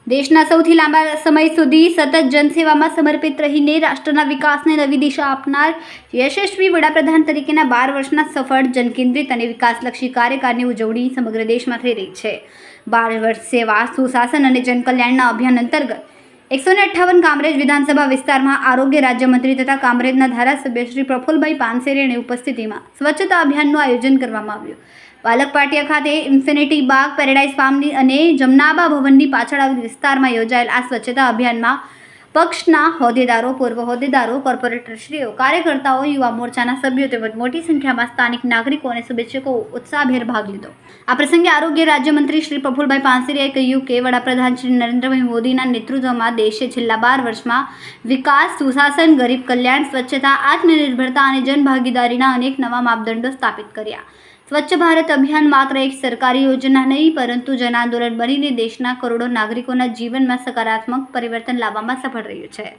દેશના સૌથી લાંબા સમય સુધી સતત જનસેવામાં સમર્પિત રહીને રાષ્ટ્રના વિકાસને નવી દિશા આપનાર યશસ્વી વડાપ્રધાન તરીકેના 12 વર્ષના સફળ જનકેન્દ્રિત અને વિકાસલક્ષી કાર્યકાળની ઉજવણી સમગ્ર દેશમાં થઈ રહી છે. 12 વર્ષ સેવા, સુશાસન અને જનકલ્યાણના અભિયાન અંતર્ગત 158 કામરેજ વિધાનસભા વિસ્તારમાં આરોગ્ય રાજ્યમંત્રી તથા કામરેજના ધારાસભ્ય શ્રી પ્રફુલભાઈ પાનસેરીયાની ઉપસ્થિતિમાં સ્વચ્છતા અભિયાનનું આયોજન કરવામાં આવ્યું. પાલક પાટિયા ખાતે ઇન્ફિનિટી બાગ, પેરેડાઇઝ ફાર્મ અને જમનાબા ભવનની પાછળ આવેલ વિસ્તારમાં યોજાયેલ આ સ્વચ્છતા અભિયાનમાં પક્ષના હોદ્દેદારો, પૂર્વ હોદ્દેદારો, કોર્પોરેટરશ્રીઓ, કાર્યકર્તાઓ, યુવા મોરચાના સભ્યો તેમજ મોટી સંખ્યામાં સ્થાનિક નાગરિકો અને શુભેચ્છકો ઉત્સાહભેર ભાગ લીધો. આ પ્રસંગે આરોગ્ય રાજ્યમંત્રી શ્રી પ્રફુલભાઈ પાનસેરીયાએ કહ્યું કે વડાપ્રધાન શ્રી નરેન્દ્રભાઈ મોદીના નેતૃત્વમાં દેશે છેલ્લા 12 વર્ષમાં વિકાસ, સુશાસન, ગરીબ કલ્યાણ, સ્વચ્છતા, આત્મનિર્ભરતા અને જનભાગીદારીના અનેક નવા માપદંડો સ્થાપિત કર્યા. સ્વચ્છ ભારત અભિયાન માત્ર એક સરકારી યોજના નહીં, પરંતુ જન આંદોલન બનીને દેશના કરોડો નાગરિકોના જીવનમાં સકારાત્મક પરિવર્તન લાવવામાં સફળ રહ્યું છે.